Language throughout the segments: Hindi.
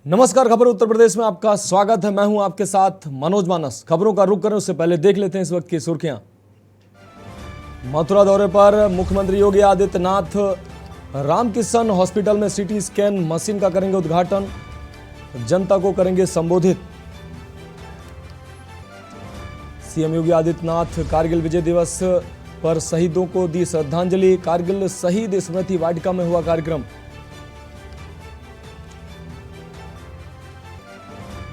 नमस्कार, खबर उत्तर प्रदेश में आपका स्वागत है। मैं हूं आपके साथ मनोज मानस। खबरों का रुख करें उससे पहले देख लेते हैं इस वक्त की सुर्खियां। मथुरा दौरे पर मुख्यमंत्री योगी आदित्यनाथ रामकिशन हॉस्पिटल में सीटी स्कैन मशीन का करेंगे उद्घाटन, जनता को करेंगे संबोधित। सीएम योगी आदित्यनाथ कारगिल विजय दिवस पर शहीदों को दी श्रद्धांजलि। कारगिल शहीद स्मृति वाटिका में हुआ कार्यक्रम।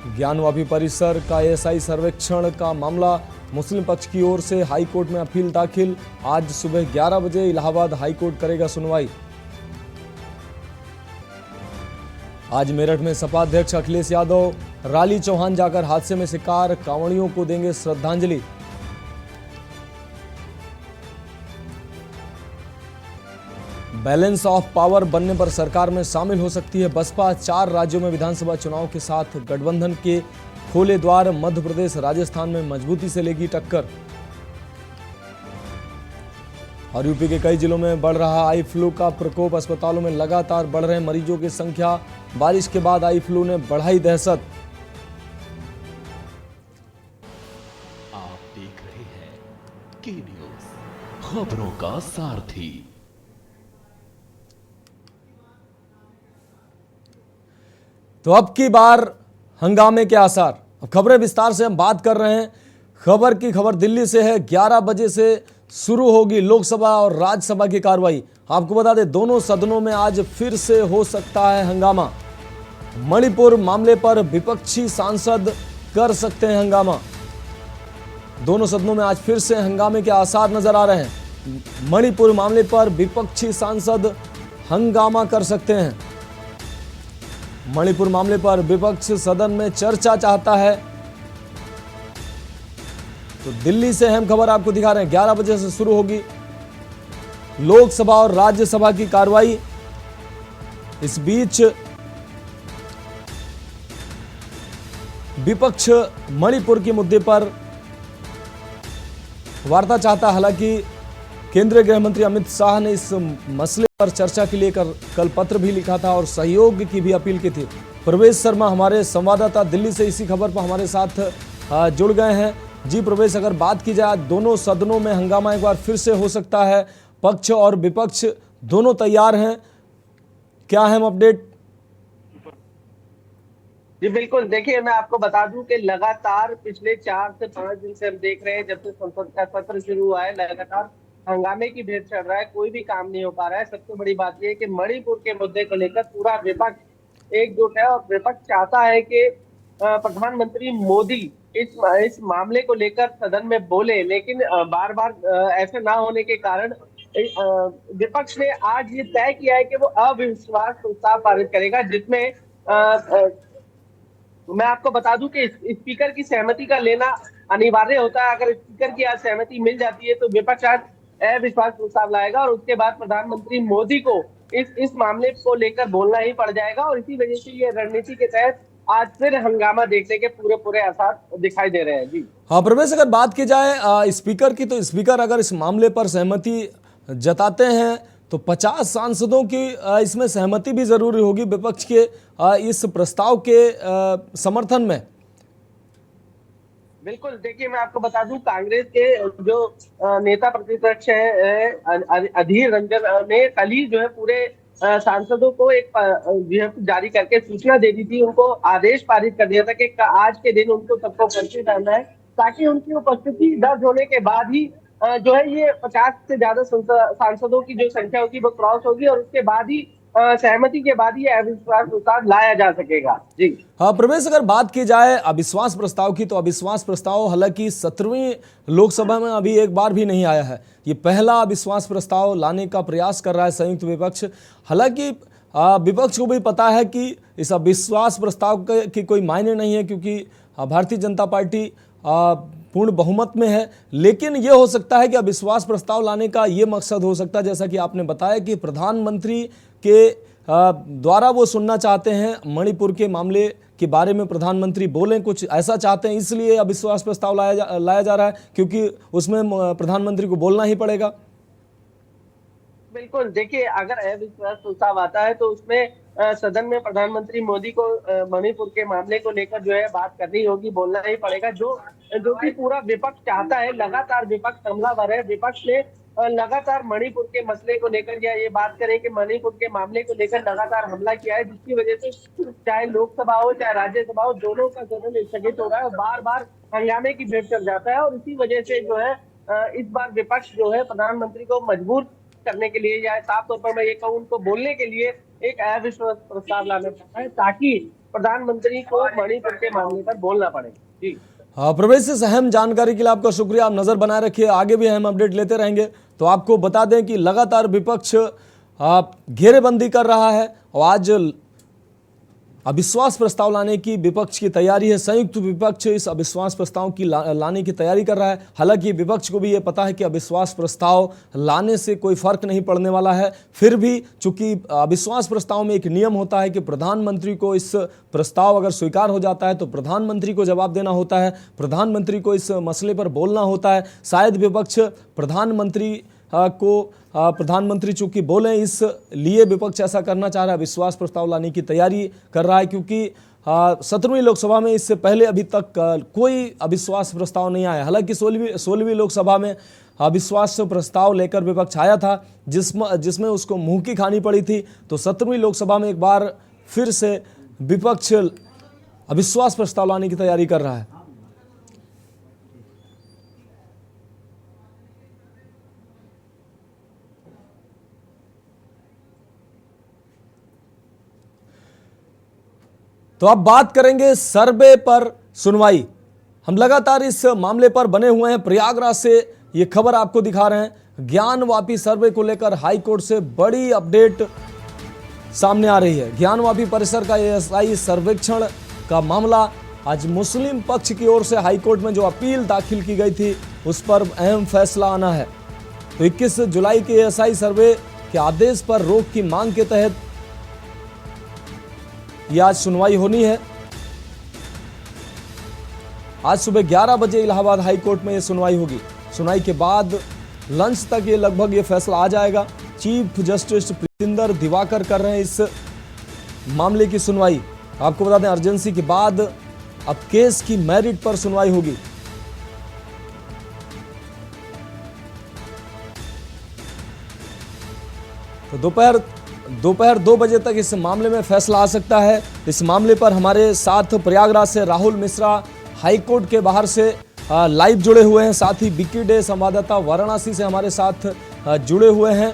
ज्ञानवापी परिसर का एएसआई सर्वेक्षण का मामला मुस्लिम पक्ष की ओर से हाई कोर्ट में अपील दाखिल। आज सुबह 11 बजे इलाहाबाद हाई कोर्ट करेगा सुनवाई। आज मेरठ में सपा अध्यक्ष अखिलेश यादव राली चौहान जाकर हादसे में शिकार कांवड़ियों को देंगे श्रद्धांजलि। बैलेंस ऑफ पावर बनने पर सरकार में शामिल हो सकती है बसपा। 4 राज्यों में विधानसभा चुनाव के साथ गठबंधन के खोले द्वार। मध्य प्रदेश राजस्थान में मजबूती से लेगी टक्कर। और यूपी के कई जिलों में बढ़ रहा आई फ्लू का प्रकोप। अस्पतालों में लगातार बढ़ रहे मरीजों की संख्या। बारिश के बाद आई फ्लू ने बढ़ाई दहशत। आप देख रहे हैं के न्यूज, खबरों का सारथी। तो अब की बार हंगामे के आसार। अब खबरें विस्तार से हम बात कर रहे हैं। खबर दिल्ली से है। 11 बजे से शुरू होगी लोकसभा और राज्यसभा की कार्रवाई। आपको बता दें, दोनों सदनों में आज फिर से हो सकता है हंगामा। मणिपुर मामले पर विपक्षी सांसद कर सकते हैं हंगामा। दोनों सदनों में आज फिर से हंगामे के आसार नजर आ रहे हैं। मणिपुर मामले पर विपक्षी सांसद हंगामा कर सकते हैं। मणिपुर मामले पर विपक्ष सदन में चर्चा चाहता है। तो दिल्ली से अहम खबर आपको दिखा रहे हैं। 11 बजे से शुरू होगी लोकसभा और राज्यसभा की कार्रवाई। इस बीच विपक्ष मणिपुर के मुद्दे पर वार्ता चाहता है। हालांकि केंद्रीय गृह मंत्री अमित शाह ने इस मसले पर चर्चा के लिए कल पत्र भी लिखा था और सहयोग की भी अपील की थी। प्रवेश शर्मा हमारे संवाददाता दिल्ली से इसी खबर पर हमारे साथ जुड़ गए हैं। जी प्रवेश, अगर बात की जाए दोनों सदनों में हंगामा एक बार फिर से हो सकता है। पक्ष और विपक्ष दोनों तैयार हैं। क्या अहम अपडेट? जी बिल्कुल, देखिए मैं आपको बता दूं कि लगातार पिछले 4 से 5 दिन से हम देख रहे हैं, जब से संसद का सत्र शुरू हुआ है, लगातार हंगामे की भेंट चढ़ रहा है। कोई भी काम नहीं हो पा रहा है। सबसे बड़ी बात यह है कि मणिपुर के मुद्दे को लेकर पूरा विपक्ष एकजुट है और विपक्ष चाहता है कि प्रधानमंत्री मोदी इस मामले को लेकर सदन में बोले, लेकिन बार बार ऐसे ना होने के कारण विपक्ष ने आज ये तय किया है कि वो अविश्वास प्रस्ताव पारित करेगा, जिसमें मैं आपको बता दूं कि स्पीकर की सहमति का लेना अनिवार्य होता है। अगर स्पीकर की आज सहमति मिल जाती है तो विपक्ष आज अविश्वास प्रस्ताव लाएगा और उसके बाद प्रधानमंत्री मोदी को इस मामले को लेकर बोलना ही पड़ जाएगा। और इसी वजह से ये रणनीति के तहत आज फिर हंगामा देखने के पूरे आसार दिखाई दे रहे हैं। जी हाँ प्रवेश, अगर बात की जाए स्पीकर की, तो स्पीकर अगर इस मामले पर सहमति जताते हैं तो 50 सांसदों की इसमें सहमति भी जरूरी होगी विपक्ष के इस प्रस्ताव के समर्थन में। बिल्कुल, देखिए मैं आपको बता दूं, कांग्रेस के जो नेता प्रतिपक्ष है अधीर रंजन ने कल ही जो है पूरे सांसदों को एक जारी करके सूचना दे दी थी। उनको आदेश पारित कर दिया था कि आज के दिन उनको सबको उपस्थित रहना है, ताकि उनकी उपस्थिति दर्ज होने के बाद ही जो है ये 50 से ज्यादा सांसदों की जो संख्या होगी वो क्रॉस होगी और उसके बाद ही सहमति के बाद ही अविश्वास प्रस्ताव लाया जा सकेगा। जी हाँ प्रवेश, अगर बात की जाए अविश्वास प्रस्ताव की, तो अविश्वास प्रस्ताव हालांकि 17वीं लोकसभा में अभी एक बार भी नहीं आया है। ये पहला अविश्वास प्रस्ताव लाने का प्रयास कर रहा है संयुक्त विपक्ष। हालांकि विपक्ष को भी पता है कि इस अविश्वास प्रस्ताव की कोई मायने नहीं है, क्योंकि भारतीय जनता पार्टी पूर्ण बहुमत में है। लेकिन यह हो सकता है कि अविश्वास प्रस्ताव लाने का ये मकसद हो सकता है, जैसा कि आपने बताया, कि प्रधानमंत्री के द्वारा वो सुनना चाहते हैं मणिपुर के मामले के बारे में, प्रधानमंत्री बोलें, कुछ ऐसा चाहते हैं, इसलिए अविश्वास प्रस्ताव लाया जा रहा है, क्योंकि उसमें प्रधानमंत्री को बोलना ही पड़ेगा। बिल्कुल, देखिए अगर अविश्वास प्रस्ताव आता है तो उसमें सदन में प्रधानमंत्री मोदी को मणिपुर के मामले को लेकर जो है बात करनी होगी, बोलना ही पड़ेगा। जो जो कि पूरा विपक्ष चाहता है, लगातार विपक्ष हमलावर है। विपक्ष ने लगातार मणिपुर के मसले को लेकर या ये बात करें कि मणिपुर के मामले को लेकर लगातार हमला किया है, जिसकी वजह से चाहे लोकसभा हो चाहे राज्यसभा हो, दोनों का सदन स्थगित हो रहा है और बार बार हंगामे की भेंट चल जाता है। और इसी वजह से जो है इस बार विपक्ष जो है प्रधानमंत्री को मजबूर करने के लिए या साफ तौर पर मैं ये कहूँ उनको बोलने के लिए एक अविश्वास प्रस्ताव लाना चाहता है, ताकि प्रधानमंत्री को मणिपुर के मामले पर बोलना पड़े। जी प्रवेश, इस अहम जानकारी के लिए आपका शुक्रिया। आप नजर बनाए रखिए, आगे भी अहम अपडेट लेते रहेंगे। तो आपको बता दें कि लगातार विपक्ष घेरेबंदी कर रहा है और आज अविश्वास प्रस्ताव लाने की विपक्ष की तैयारी है। संयुक्त विपक्ष इस अविश्वास प्रस्ताव की लाने की तैयारी कर रहा है। हालांकि विपक्ष को भी ये पता है कि अविश्वास प्रस्ताव लाने से कोई फर्क नहीं पड़ने वाला है, फिर भी चूंकि अविश्वास प्रस्ताव में एक नियम होता है कि प्रधानमंत्री को इस प्रस्ताव अगर स्वीकार हो जाता है तो प्रधानमंत्री को जवाब देना होता है, प्रधानमंत्री को इस मसले पर बोलना होता है। शायद विपक्ष प्रधानमंत्री चूंकि बोले, इस लिए विपक्ष ऐसा करना चाह रहा है, विश्वास प्रस्ताव लाने की तैयारी कर रहा है, क्योंकि 17वीं लोकसभा में इससे पहले अभी तक कोई अविश्वास प्रस्ताव नहीं आया। हालांकि 16वीं लोकसभा में अविश्वास प्रस्ताव लेकर विपक्ष आया था, जिसमें उसको मुंह की खानी पड़ी थी। तो 17वीं लोकसभा में एक बार फिर से विपक्ष अविश्वास प्रस्ताव लाने की तैयारी कर रहा है। तो अब बात करेंगे सर्वे पर सुनवाई। हम लगातार इस मामले पर बने हुए हैं। प्रयागराज से ये खबर आपको दिखा रहे हैं। ज्ञानवापी सर्वे को लेकर हाईकोर्ट से बड़ी अपडेट सामने आ रही है। ज्ञानवापी परिसर का एएसआई सर्वेक्षण का मामला आज मुस्लिम पक्ष की ओर से हाईकोर्ट में जो अपील दाखिल की गई थी उस पर अहम फैसला आना है। तो 21 जुलाई के एएसआई सर्वे के आदेश पर रोक की मांग के तहत यह आज सुनवाई होनी है। आज सुबह 11 बजे इलाहाबाद हाई कोर्ट में यह सुनवाई होगी। सुनवाई के बाद लंच तक ये लगभग ये फैसला आ जाएगा। चीफ जस्टिस प्रीतिंदर दिवाकर कर रहे हैं इस मामले की सुनवाई। आपको बता दें, अर्जेंसी के बाद अब केस की मेरिट पर सुनवाई होगी। तो दोपहर 2 बजे तक इस मामले में फैसला आ सकता है। इस मामले पर हमारे साथ प्रयागराज से राहुल मिश्रा हाईकोर्ट के बाहर से लाइव जुड़े हुए हैं। साथ ही बिकी डे संवाददाता वाराणसी से हमारे साथ जुड़े हुए हैं।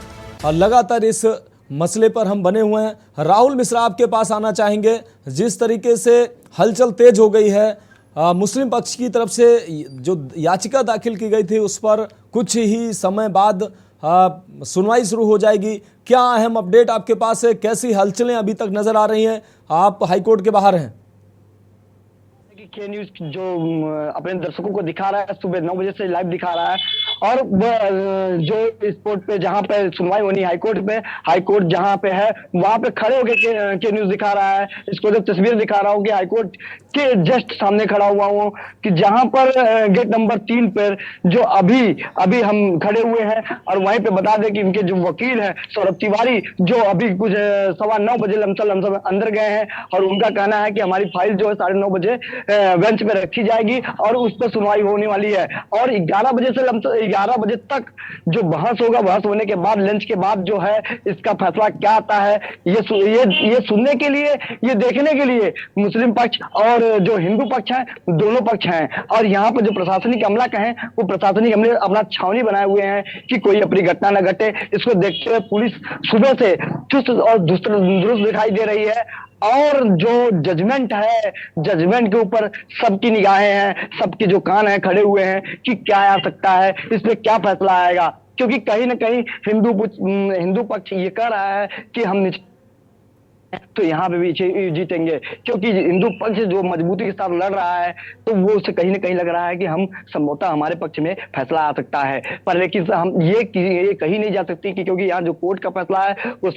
लगातार इस मसले पर हम बने हुए हैं। राहुल मिश्रा, आपके पास आना चाहेंगे। जिस तरीके से हलचल तेज हो गई है, मुस्लिम पक्ष की तरफ से जो याचिका दाखिल की गई थी उस पर कुछ ही समय बाद सुनवाई शुरू हो जाएगी। क्या अहम अपडेट आपके पास है? कैसी हलचलें अभी तक नजर आ रही हैं? आप हाईकोर्ट के बाहर हैं। के न्यूज जो अपने दर्शकों को दिखा रहा है, सुबह 9 बजे से लाइव दिखा रहा है। और जो स्पॉट पे जहां पे सुनवाई होनी हाईकोर्ट जहां पे है वहां पे खड़े होकर के न्यूज दिखा रहा है। इसको जब तस्वीर दिखा रहा हूँ कि हाईकोर्ट के जस्ट सामने खड़ा हुआ हूँ कि जहां पर गेट नंबर 3 पर जो अभी हम खड़े हुए हैं। और वहीं पे बता दें कि इनके जो वकील हैं सौरभ तिवारी, जो अभी कुछ 9:15 बजे लमसम अंदर गए हैं और उनका कहना है कि हमारी फाइल जो है 9:30 बजे बेंच पे रखी जाएगी और उस पर सुनवाई होने वाली है। और 11 बजे से 11 बजे तक जो बहस होगा, बहस होने के बाद लंच के बाद जो है इसका फैसला क्या आता है, ये सुनने के लिए, ये देखने के लिए मुस्लिम पक्ष और जो हिंदू पक्ष है दोनों पक्ष हैं। और यहाँ पर जो प्रशासनिक अमला कहें, वो प्रशासनिक अमले अपना छावनी बनाए हुए हैं कि कोई अपनी घटना न घटे। इसको देखते हुए पुलिस सुबह से चुस्त और दुरुस्त दिखाई दे रही है। और जो जजमेंट है, जजमेंट के ऊपर सबकी निगाहें हैं, सबके जो कान हैं खड़े हुए हैं कि क्या आ सकता है, इसमें क्या फैसला आएगा। क्योंकि कहीं ना कहीं हिंदू पक्ष ये कह रहा है कि हम तो यहाँ पे भी जीतेंगे, क्योंकि हिंदू पक्ष जो मजबूती के साथ लड़ रहा है तो वो उसे कहीं ना कहीं लग रहा है कि हम संभवतः हमारे पक्ष में फैसला आ सकता है। पर लेकिन हम ये कही नहीं जा सकती कि क्योंकि यहाँ जो कोर्ट का फैसला है वो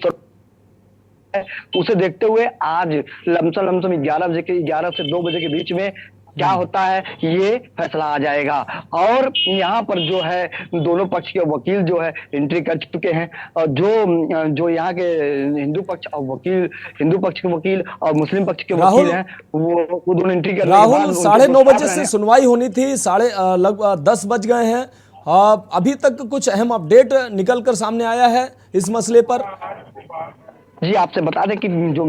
उसे देखते हुए आज लमसम 11 से 2 बजे के बीच में क्या होता है ये फैसला आ जाएगा। और यहाँ पर जो है दोनों पक्ष के वकील जो है एंट्री कर चुके हैं, और जो यहाँ के हिंदू पक्ष के वकील और मुस्लिम पक्ष के राहुल, वकील हैं, वो दोनों एंट्री करने के राहुल, बाद उनके 9:30 स्टाफ बजे से रहने। सुनवाई होनी थी, लगभग 10 बज गए हैं। अभी तक कुछ अहम अपडेट निकल कर सामने आया है इस मसले पर? जी आपसे बता दें कि जो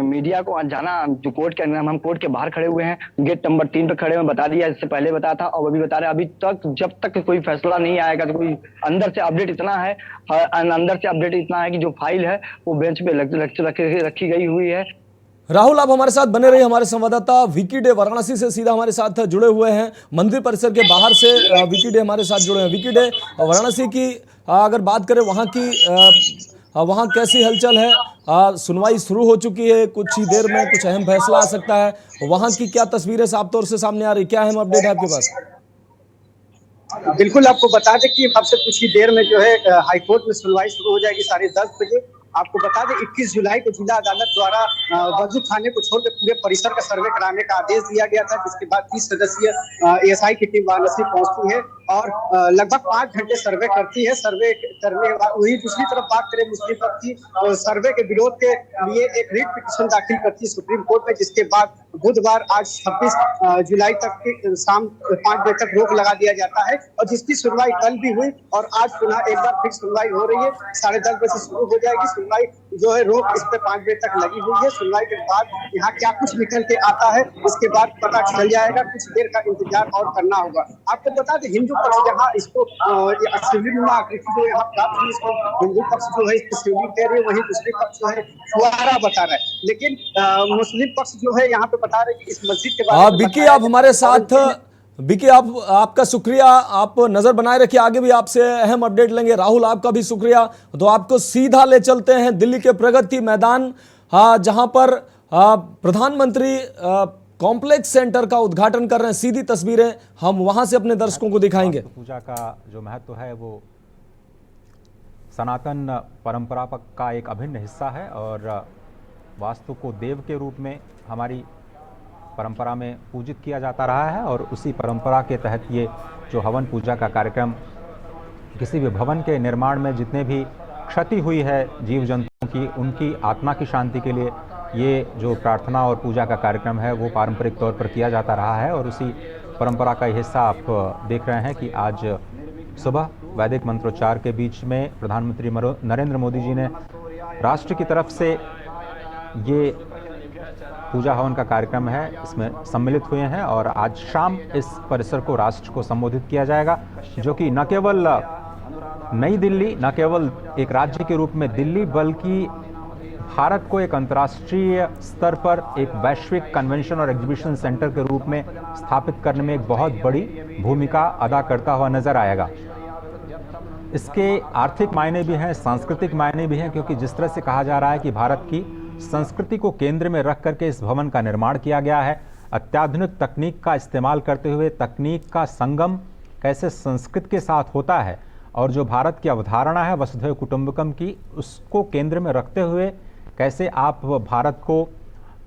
मीडिया को आज जाना, जो कोर्ट के अंदर, हम कोर्ट के बाहर खड़े हुए हैं, गेट नंबर 3 पे खड़े हुए, बता दिया, इससे पहले बताया था और अभी बता रहे हैं, अभी तक जब तक कोई फैसला नहीं आएगा तो कोई अंदर से अपडेट इतना है, कि जो फाइल है वो बेंच पे रखी गई हुई है। राहुल, आप हमारे साथ बने रहिए। हमारे संवाददाता विकी डे वाराणसी से सीधा हमारे साथ जुड़े हुए हैं, मंदिर परिसर के बाहर से विकी डे हमारे साथ जुड़े हैं। विकी डे, वाराणसी की अगर बात करें, वहाँ कैसी हलचल है? सुनवाई शुरू हो चुकी है, कुछ ही देर में कुछ अहम फैसला आ सकता है। वहाँ की क्या तस्वीरें साफ तौर से सामने आ रही, क्या अहम अपडेट है आपके पास? बिल्कुल, आपको बता दें कि अब से कुछ ही देर में जो है हाईकोर्ट में सुनवाई शुरू हो जाएगी 10:30 बजे। आपको बता दें 21 जुलाई को जिला अदालत द्वारा वजू थाने को छोड़कर पूरे परिसर का सर्वे कराने का आदेश दिया गया था, जिसके बाद 30 सदस्यीय एएसआई की टीम वाराणसी पहुंचती है और लगभग 5 घंटे सर्वे करती है। सर्वे करने के बाद वही दूसरी तरफ बात करें मुस्लिम पक्ष की, सर्वे के विरोध के लिए एक रिट पिटीशन दाखिल करती है सुप्रीम कोर्ट में, जिसके बाद बुधवार आज 26 जुलाई तक की शाम 5 बजे तक रोक लगा दिया जाता है और जिसकी सुनवाई कल भी हुई और आज पुनः एक बार फिर सुनवाई हो रही है। 10:30 बजे शुरू हो जाएगी सुनवाई, जो है रोक इस पे 5 बजे तक लगी हुई है। सुनवाई के बाद यहाँ क्या कुछ निकल के आता है इसके बाद पता चल जाएगा, कुछ देर का इंतजार और करना होगा। आपको बता दें हिंदू पक्ष जहाँ इसको शिवलिंग आकृति जो यहाँ प्राप्त हुई, इसको हिंदू पक्ष जो है इसको शिवलिंग कह रहे हैं, वही दूसरे पक्ष जो है फुआरा बता रहा है, लेकिन मुस्लिम पक्ष जो है यहाँ पे बता रहे हैं कि इस मस्जिद के बारे में। विकी, आप हमारे साथ, विकी आपका शुक्रिया, आप नजर बनाए रखिए, आगे भी आपसे अहम अपडेट लेंगे। राहुल, आपका भी शुक्रिया। तो आपको सीधा ले चलते हैं दिल्ली के प्रगति मैदान, जहां पर प्रधानमंत्री कॉम्प्लेक्स सेंटर का उद्घाटन कर रहे हैं। सीधी तस्वीरें हम वहां से अपने दर्शकों को दिखाएंगे। पूजा का जो महत्व है वो सनातन परंपरा का एक अभिन्न हिस्सा है और वास्तु को देव के रूप में हमारी परंपरा में पूजित किया जाता रहा है और उसी परंपरा के तहत ये जो हवन पूजा का कार्यक्रम, किसी भी भवन के निर्माण में जितने भी क्षति हुई है जीव जंतुओं की, उनकी आत्मा की शांति के लिए ये जो प्रार्थना और पूजा का कार्यक्रम है वो पारंपरिक तौर पर किया जाता रहा है और उसी परंपरा का हिस्सा आप देख रहे हैं कि आज सुबह वैदिक मंत्रोच्चार के बीच में प्रधानमंत्री नरेंद्र मोदी जी ने राष्ट्र की तरफ से ये पूजा हवन का कार्यक्रम है इसमें सम्मिलित हुए हैं और आज शाम इस परिसर को राष्ट्र को संबोधित किया जाएगा, जो कि न केवल नई दिल्ली, न केवल एक राज्य के रूप में दिल्ली, बल्कि भारत को एक अंतर्राष्ट्रीय स्तर पर एक वैश्विक कन्वेंशन और एग्जीबिशन सेंटर के रूप में स्थापित करने में एक बहुत बड़ी भूमिका अदा करता हुआ नजर आएगा। इसके आर्थिक मायने भी हैं, सांस्कृतिक मायने भी हैं, क्योंकि जिस तरह से कहा जा रहा है कि भारत की संस्कृति को केंद्र में रख करके इस भवन का निर्माण किया गया है, अत्याधुनिक तकनीक का इस्तेमाल करते हुए तकनीक का संगम कैसे संस्कृत के साथ होता है और जो भारत की अवधारणा है वसुधैव कुटुंबकम की, उसको केंद्र में रखते हुए कैसे आप भारत को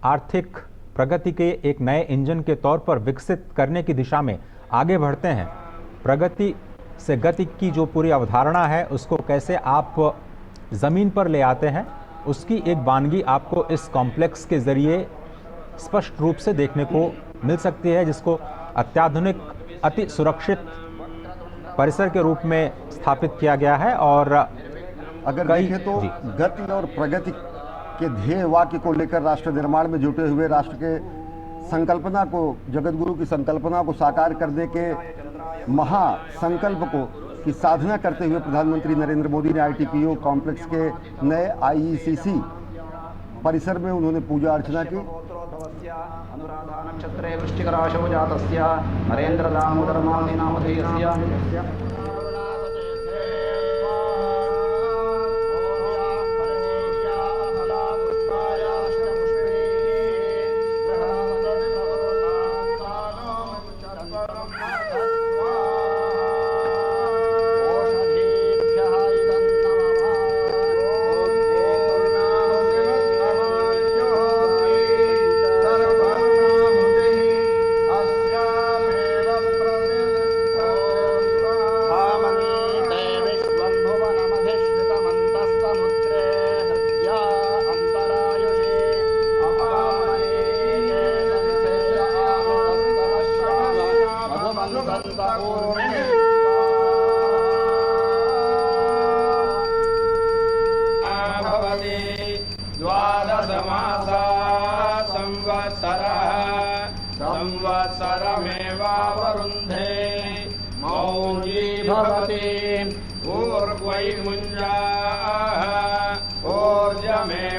आर्थिक प्रगति के एक नए इंजन के तौर पर विकसित करने की दिशा में आगे बढ़ते हैं। प्रगति से गति की जो पूरी अवधारणा है उसको कैसे आप ज़मीन पर ले आते हैं, उसकी एक वानगी आपको इस कॉम्प्लेक्स के ज़रिए स्पष्ट रूप से देखने को मिल सकती है, जिसको अत्याधुनिक अति सुरक्षित परिसर के रूप में स्थापित किया गया है। और अगर देखें तो गति और प्रगति के ध्येय वाक्य को लेकर राष्ट्र निर्माण में जुटे हुए, राष्ट्र के संकल्पना को, जगतगुरु की संकल्पना को साकार करने के महासंकल्प को की साधना करते हुए प्रधानमंत्री नरेंद्र मोदी ने आईटीपीओ कॉम्प्लेक्स के नए आईईसीसी परिसर में उन्होंने पूजा अर्चना की। अनुराधा नक्षत्रे वृश्चिकराशौ जातस्य नरेंद्र दामोदर मारुति नामधेयस्य संवत्सरमेवावरुन्धे मौञ्जी भवति ऊर्ध्वैमुञ्जाः ऊर्जमेवावरुन्धे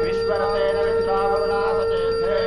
विश्वरतेन विश्रावरुणासचेते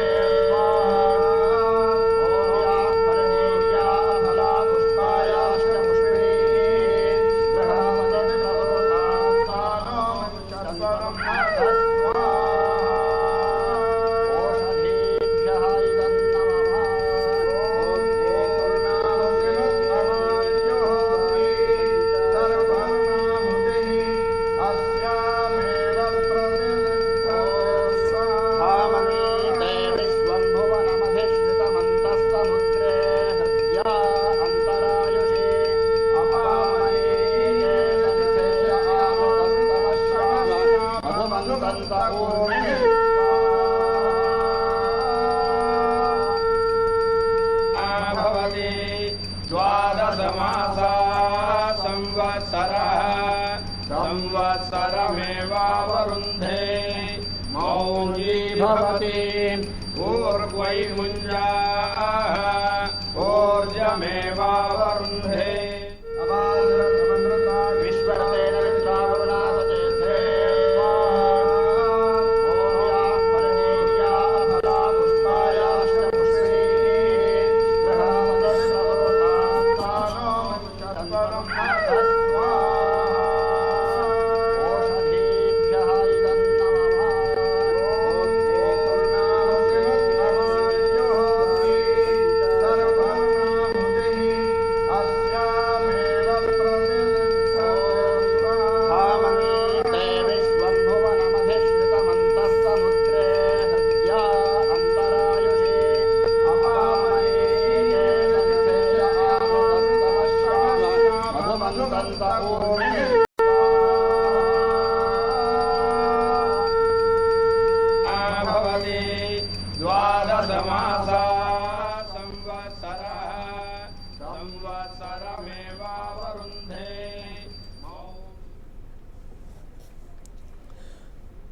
संवत्सरमेवावरुन्धे मौञ्जी भवति ऊर्ध्वैमुञ्जाः ऊर्जमेवावरुन्धे विश्वरतेन विश्रावरुणासचेते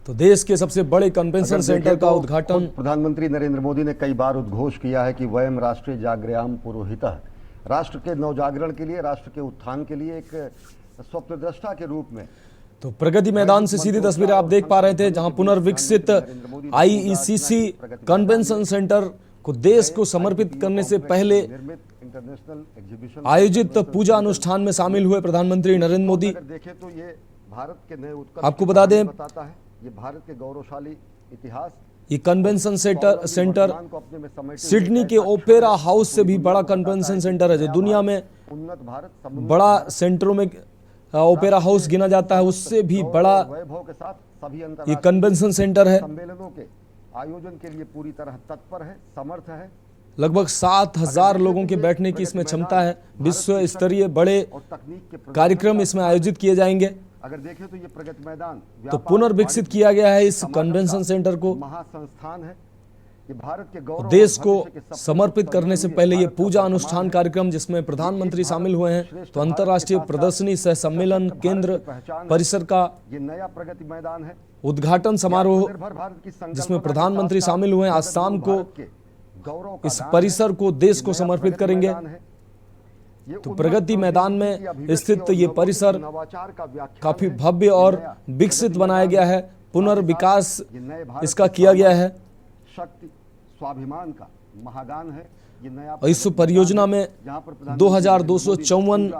तो देश के सबसे बड़े कन्वेंशन सेंटर का उद्घाटन प्रधानमंत्री नरेंद्र मोदी ने कई बार उद्घोष किया है कि वयम राष्ट्रीय जागृयाम पुरोहितः, राष्ट्र के नवजागरण के लिए, राष्ट्र के उत्थान के लिए एक स्वप्नद्रष्टा के रूप में। तो प्रगति मैदान से सीधी तस्वीरें आप देख पा रहे थे, जहां पुनर्विकसित IECC कन्वेंशन सेंटर को देश को समर्पित करने से पहले आयोजित पूजा अनुष्ठान में शामिल हुए प्रधानमंत्री नरेंद्र मोदी। देखें तो ये भारत के नए उत्कर्ष आपको बता दें, बताता है ये भारत के गौरवशाली इतिहास। ये कन्वेंशन सेंटर सिडनी के ओपेरा हाउस से भी बड़ा कन्वेंशन सेंटर है, जो दुनिया में उन्नत भारत बड़ा सेंटरों में ओपेरा हाउस गिना जाता है, उससे भी बड़ा वैभव के साथ सभी ये अंतर्राष्ट्रीय कन्वेंशन सेंटर है। सम्मेलनों के आयोजन के लिए पूरी तरह तत्पर है, समर्थ है। लगभग 7000 लोगों के बैठने की इसमें क्षमता है। विश्व स्तरीय बड़े और तकनीक के कार्यक्रम इसमें आयोजित किए जाएंगे। अगर देखें तो ये प्रगति मैदान तो पुनर्विकसित किया गया है इस कन्वेंशन सेंटर को। महासंस्थान है, ये भारत के गौरव देश को समर्पित करने से पहले ये पूजा अनुष्ठान कार्यक्रम, जिसमें प्रधानमंत्री शामिल हुए हैं, तो अंतर्राष्ट्रीय प्रदर्शनी सह सम्मेलन केंद्र परिसर का ये नया प्रगति मैदान है। उद्घाटन समारोह, भारत की जिसमें प्रधानमंत्री शामिल हुए हैं, आज शाम को इस परिसर को देश को समर्पित करेंगे। तो प्रगति मैदान में स्थित ये परिसर काफी भव्य और विकसित बनाया गया है, पुनर्विकास इसका किया गया है। शक्ति स्वाभिमान का महागान है ये नया। और इस परियोजना में 2254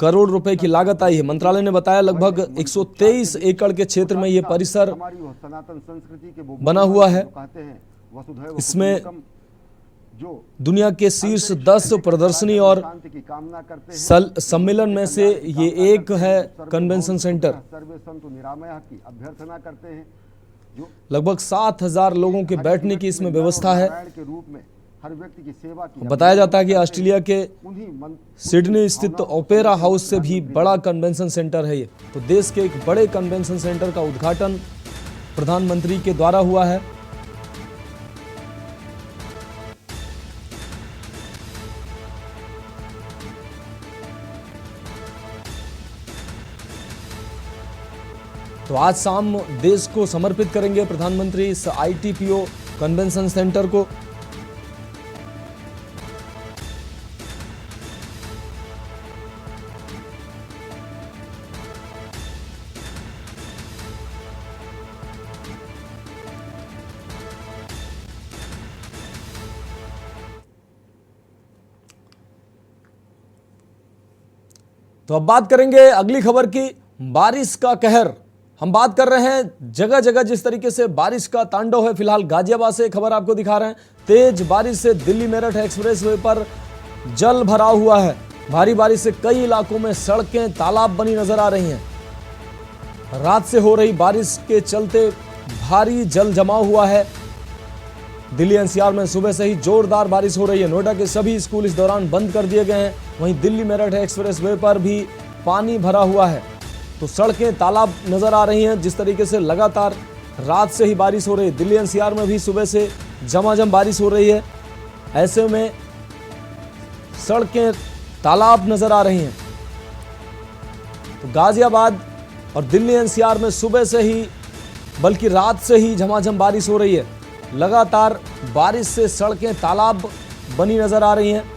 करोड़ रुपए की लागत आई है। मंत्रालय ने बताया लगभग 123 एकड़ के क्षेत्र में ये परिसर सनातन संस्कृति के बना हुआ है। इसमें जो दुनिया के शीर्ष 10 प्रदर्शनी और सम्मेलन में से ये एक है कन्वेंशन सेंटर। सर्वे संतु निरामया की अभ्यर्थना करते हैं। जो लगभग 7000 लोगों के बैठने की इसमें व्यवस्था है। के रूप में हर व्यक्ति की सेवा की बताया जाता है कि ऑस्ट्रेलिया के सिडनी स्थित ओपेरा हाउस से भी बड़ा कन्वेंशन सेंटर है ये। तो देश के एक बड़े कन्वेंशन सेंटर का उद्घाटन प्रधानमंत्री के द्वारा हुआ है। तो तो आज शाम देश को समर्पित करेंगे प्रधानमंत्री इस ITPO कन्वेंशन सेंटर को। तो अब बात करेंगे अगली खबर की, बारिश का कहर। हम बात कर रहे हैं जगह जगह जिस तरीके से बारिश का तांडव है। फिलहाल गाजियाबाद से खबर आपको दिखा रहे हैं। तेज बारिश से दिल्ली मेरठ एक्सप्रेसवे पर जल भरा हुआ है। भारी बारिश से कई इलाकों में सड़कें तालाब बनी नजर आ रही हैं। रात से हो रही बारिश के चलते भारी जल जमाव हुआ है। दिल्ली NCR में सुबह से ही जोरदार बारिश हो रही है। नोएडा के सभी स्कूल इस दौरान बंद कर दिए गए हैं। वहीं दिल्ली मेरठ एक्सप्रेसवे पर भी पानी भरा हुआ है। तो सड़कें तालाब नजर आ रही हैं। जिस तरीके से लगातार रात से ही बारिश हो रही है, दिल्ली NCR में भी सुबह से झमाझम बारिश हो रही है। ऐसे में सड़कें तालाब नजर आ रही हैं। तो गाजियाबाद और दिल्ली NCR में सुबह से ही बल्कि रात से ही झमाझम बारिश हो रही है। लगातार बारिश से सड़कें तालाब बनी नजर आ रही हैं।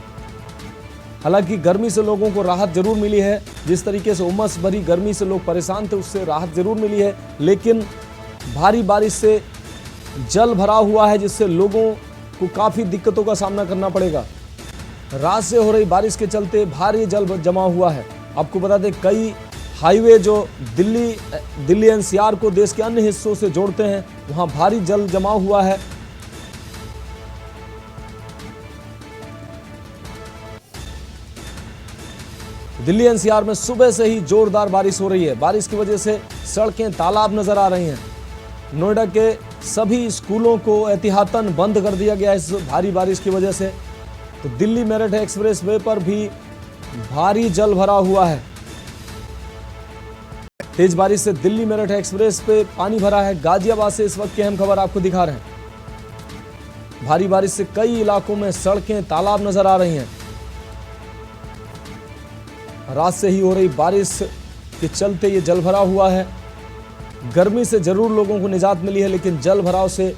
हालांकि गर्मी से लोगों को राहत जरूर मिली है। जिस तरीके से उमस भरी गर्मी से लोग परेशान थे, उससे राहत जरूर मिली है। लेकिन भारी बारिश से जल भरा हुआ है, जिससे लोगों को काफ़ी दिक्कतों का सामना करना पड़ेगा। रात से हो रही बारिश के चलते भारी जल जमा हुआ है। आपको बता दें, कई हाईवे जो दिल्ली NCR को देश के अन्य हिस्सों से जोड़ते हैं, वहां भारी जल जमाव हुआ है। दिल्ली NCR में सुबह से ही जोरदार बारिश हो रही है। बारिश की वजह से सड़कें तालाब नजर आ रही हैं। नोएडा के सभी स्कूलों को एहतियातन बंद कर दिया गया इस भारी बारिश की वजह से। तो दिल्ली मेरठ एक्सप्रेसवे पर भी भारी जल भरा हुआ है। तेज बारिश से दिल्ली मेरठ एक्सप्रेस पे पानी भरा है। गाजियाबाद से इस वक्त की अहम खबर आपको दिखा रहे हैं। भारी बारिश से कई इलाकों में सड़कें तालाब नजर आ रही हैं। रात से ही हो रही बारिश के चलते ये जल भरा हुआ है। गर्मी से जरूर लोगों को निजात मिली है, लेकिन जल भराव से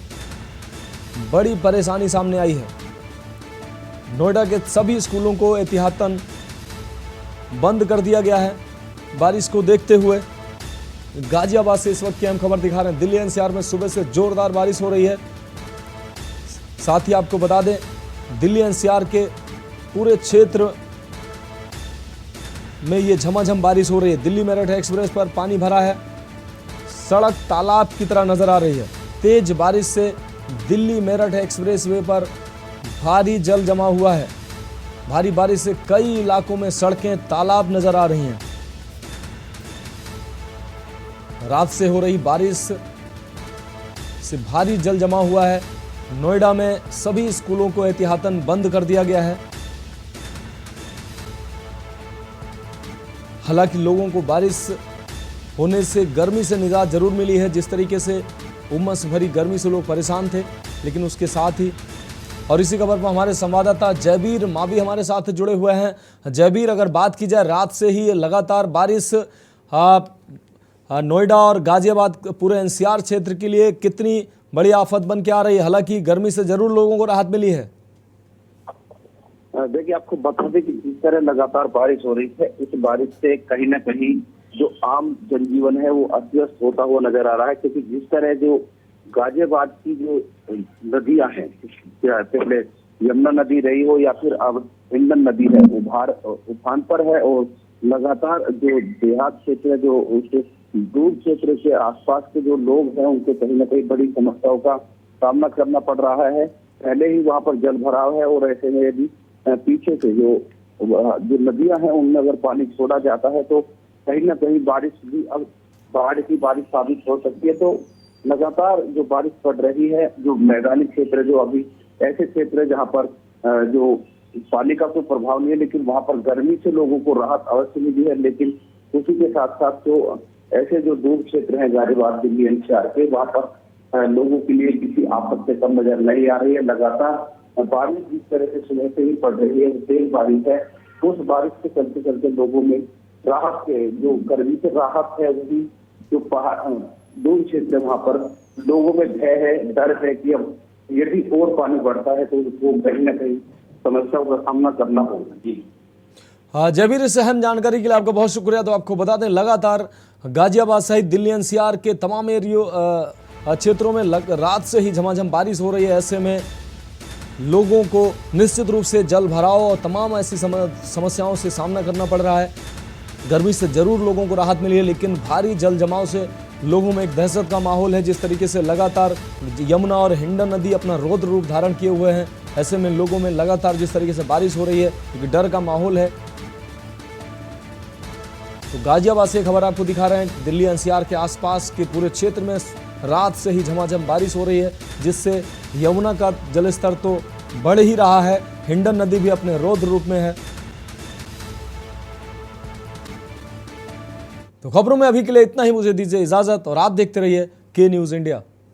बड़ी परेशानी सामने आई है। नोएडा के सभी स्कूलों को एहतियातन बंद कर दिया गया है बारिश को देखते हुए। गाजियाबाद से इस वक्त की अहम खबर दिखा रहे हैं। दिल्ली NCR में सुबह से जोरदार बारिश हो रही है। साथ ही आपको बता दें, दिल्ली NCR के पूरे क्षेत्र में ये झमाझम बारिश हो रही है। दिल्ली मेरठ एक्सप्रेस पर पानी भरा है। सड़क तालाब की तरह नजर आ रही है। तेज बारिश से दिल्ली मेरठ एक्सप्रेसवे पर भारी जल जमा हुआ है। भारी बारिश से कई इलाकों में सड़कें तालाब नजर आ रही हैं। रात से हो रही बारिश से भारी जल जमा हुआ है। नोएडा में सभी स्कूलों को एहतियातन बंद कर दिया गया है। हालांकि लोगों को बारिश होने से गर्मी से निजात जरूर मिली है। जिस तरीके से उमस भरी गर्मी से लोग परेशान थे, लेकिन उसके साथ ही और इसी खबर पर हमारे संवाददाता जयबीर मावी हमारे साथ जुड़े हुए हैं। जयबीर, अगर बात की जाए, रात से ही लगातार बारिश नोएडा और गाजियाबाद पूरे NCR क्षेत्र के लिए कितनी बड़ी आफत बन के आ रही है? हालांकि गर्मी से जरूर लोगों को राहत मिली है। देखिए, आपको बता दें कि जिस तरह लगातार बारिश हो रही है, इस बारिश से कहीं ना कहीं जो आम जनजीवन है वो अस्त व्यस्त होता हुआ नजर आ रहा है। क्योंकि जिस तरह जो गाजियाबाद की जो नदियां हैं, पहले यमुना नदी रही हो या फिर अब हिंडन नदी है, उफान पर है। और लगातार जो देहात क्षेत्र, जो उसके दूर क्षेत्र के आसपास के जो लोग हैं, उनको कहीं ना कहीं बड़ी समस्याओं का सामना करना पड़ रहा है। पहले ही वहां पर जल भराव है और ऐसे में यदि पीछे से जो नदियां हैं उनमें अगर पानी छोड़ा जाता है तो कहीं ना कहीं बारिश भी अब बाढ़ की बारिश साबित हो सकती है। तो लगातार जो बारिश पड़ रही है, जो मैदानी क्षेत्र, जो अभी ऐसे क्षेत्र है जहाँ पर जो पानी का कोई प्रभाव नहीं है, लेकिन वहां पर गर्मी से लोगों को राहत अवश्य मिली है। लेकिन उसी के साथ साथ जो ऐसे जो दूर क्षेत्र हैं गाजियाबाद, दिल्ली NCR के, वहां पर लोगों के लिए किसी आफत से कम नजर नहीं आ रही है। लगातार बारिश जिस तरह से सुबह से ही पड़ रही है, तेज बारिश है, उस बारिश के चलते चलते लोगों में राहत के, जो गर्मी से राहत है, वही जो पहाड़ दूर क्षेत्र है वहां पर लोगों में भय है, डर है कि अब यदि और पानी बढ़ता है तो वो कहीं ना कहीं समस्याओं का सामना करना होगा। जी हाँ जयवीर, इस अहम जानकारी के लिए आपका बहुत शुक्रिया। तो आपको बता दें लगातार गाजियाबाद सहित दिल्ली एनसीआर के तमाम क्षेत्रों में रात से ही झमाझम बारिश हो रही है। ऐसे में लोगों को निश्चित रूप से जल भराव और तमाम ऐसी समस्याओं से सामना करना पड़ रहा है। गर्मी से जरूर लोगों को राहत मिली है, लेकिन भारी जल जमाव से लोगों में एक दहशत का माहौल है। जिस तरीके से लगातार यमुना और हिंडन नदी अपना रौद्र रूप धारण किए हुए हैं, ऐसे में लोगों में लगातार जिस तरीके से बारिश हो रही है, एक डर का माहौल है। तो गाजियाबाद से खबर आपको दिखा रहे हैं, दिल्ली एनसीआर के आसपास के पूरे क्षेत्र में रात से ही झमाझम बारिश हो रही है, जिससे यमुना का जलस्तर तो बढ़ ही रहा है, हिंडन नदी भी अपने रौद्र रूप में है। तो खबरों में अभी के लिए इतना ही, मुझे दीजिए इजाजत और आप देखते रहिए के न्यूज़ इंडिया।